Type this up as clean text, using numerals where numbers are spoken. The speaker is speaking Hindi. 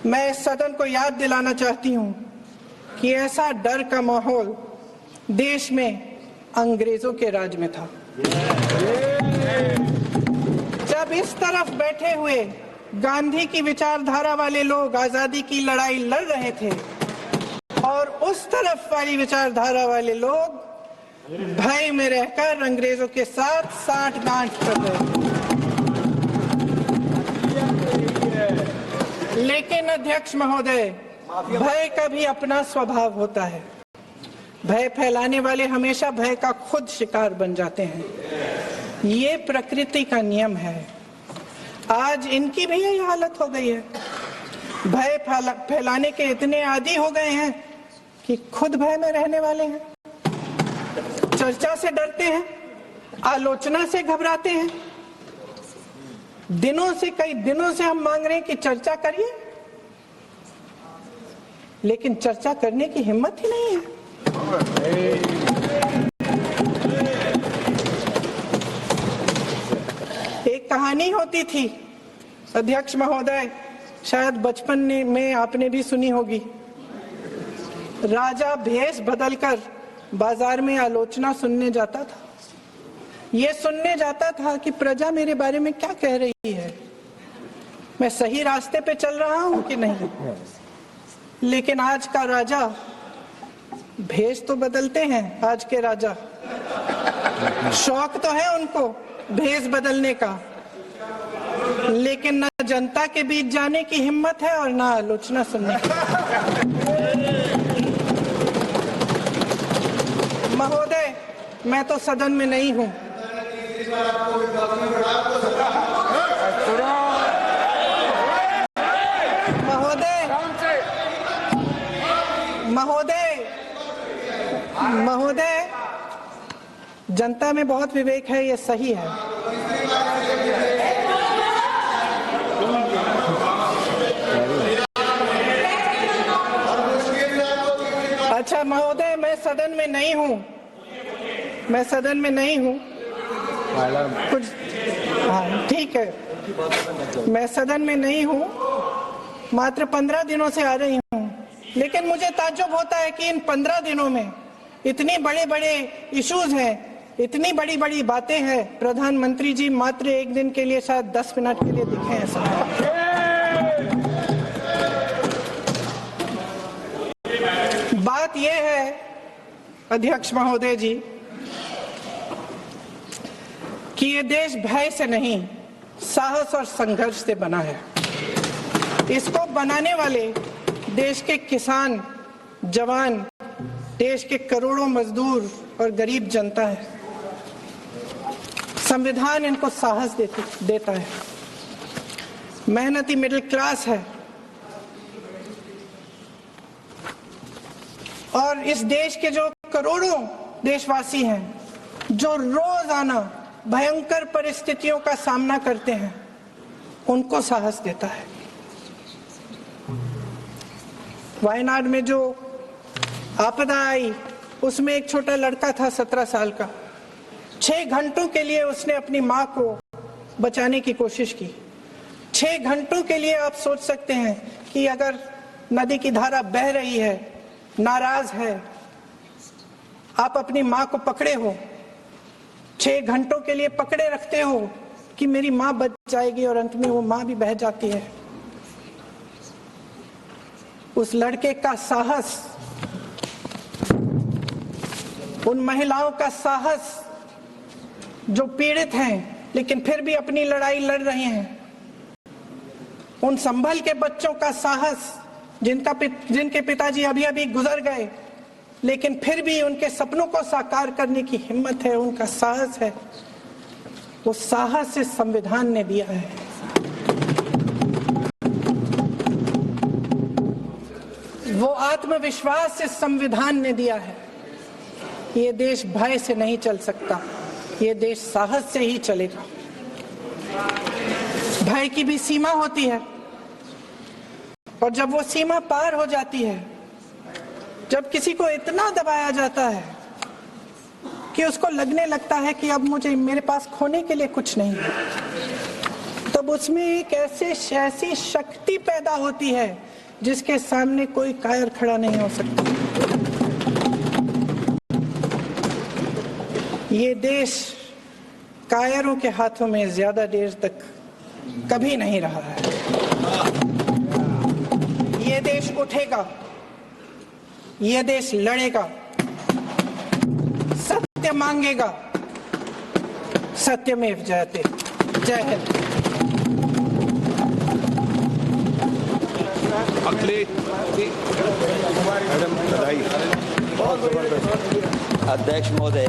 मैं इस सदन को याद दिलाना चाहती हूं कि ऐसा डर का माहौल देश में अंग्रेजों के राज में था। जब इस तरफ बैठे हुए गांधी की विचारधारा वाले लोग आजादी की लड़ाई लड़ रहे थे और उस तरफ वाली विचारधारा वाले लोग भय में रहकर अंग्रेजों के साथ साठ-गांठ कर रहे थे। लेकिन अध्यक्ष महोदय, भय का भी अपना स्वभाव होता है। भय फैलाने वाले हमेशा भय का खुद शिकार बन जाते हैं। ये प्रकृति का नियम है। आज इनकी भी यही हालत हो गई है। भय फैलाने के इतने आदी हो गए हैं कि खुद भय में रहने वाले हैं। चर्चा से डरते हैं, आलोचना से घबराते हैं। कई दिनों से हम मांग रहे हैं कि चर्चा करिए, लेकिन चर्चा करने की हिम्मत ही नहीं है। एक कहानी होती थी अध्यक्ष महोदय, शायद बचपन में आपने भी सुनी होगी। राजा भेष बदलकर बाजार में आलोचना सुनने जाता था। ये सुनने जाता था कि प्रजा मेरे बारे में क्या कह रही है, मैं सही रास्ते पे चल रहा हूं कि नहीं। लेकिन आज का राजा, भेष तो बदलते हैं आज के राजा, शौक तो है उनको भेष बदलने का, लेकिन न जनता के बीच जाने की हिम्मत है और न आलोचना सुनने की। महोदय, मैं तो सदन में नहीं हूं। महोदय, जनता में बहुत विवेक है, ये सही है। अच्छा महोदय, मैं सदन में नहीं हूं। कुछ ठीक है, मैं सदन में नहीं हूं, मात्र 15 दिनों से आ रही हूं। लेकिन मुझे ताज्जुब होता है कि इन 15 दिनों में इतनी बड़े इश्यूज हैं, इतनी बड़ी बातें हैं। प्रधानमंत्री जी मात्र एक दिन के लिए, शायद 10 मिनट के लिए दिखे हैं सब। बात यह है अध्यक्ष महोदय जी कि ये देश भय से नहीं, साहस और संघर्ष से बना है। इसको बनाने वाले देश के किसान, जवान, देश के करोड़ों मजदूर और गरीब जनता है। संविधान इनको साहस देता है। मेहनती मिडिल क्लास है और इस देश के जो करोड़ों देशवासी हैं, जो रोजाना भयंकर परिस्थितियों का सामना करते हैं, उनको साहस देता है। वायनाड में जो आपदा आई, उसमें एक छोटा लड़का था 17 साल का। 6 घंटों के लिए उसने अपनी मां को बचाने की कोशिश की। 6 घंटों के लिए आप सोच सकते हैं कि अगर नदी की धारा बह रही है, नाराज है, आप अपनी मां को पकड़े हो, 6 घंटों के लिए पकड़े रखते हो कि मेरी मां बच जाएगी, और अंत में वो मां भी बह जाती है। उस लड़के का साहस, उन महिलाओं का साहस जो पीड़ित हैं लेकिन फिर भी अपनी लड़ाई लड़ रहे हैं, उन संभल के बच्चों का साहस जिनके पिताजी अभी गुजर गए, लेकिन फिर भी उनके सपनों को साकार करने की हिम्मत है, उनका साहस है। वो साहस से संविधान ने दिया है। वो आत्मविश्वास से संविधान ने दिया है। ये देश भय से नहीं चल सकता, ये देश साहस से ही चलेगा। भय की भी सीमा होती है, और जब वो सीमा पार हो जाती है, जब किसी को इतना दबाया जाता है कि उसको लगने लगता है कि अब मेरे पास खोने के लिए कुछ नहीं है, तब तब उसमें एक ऐसी शक्ति पैदा होती है जिसके सामने कोई कायर खड़ा नहीं हो सकता। ये देश कायरों के हाथों में ज्यादा देर तक कभी नहीं रहा है। ये देश उठेगा, ये देश लड़ेगा, सत्य मांगेगा, सत्यमेव जयते। जय हिंद। अगले मैडम बधाई। अध्यक्ष महोदय,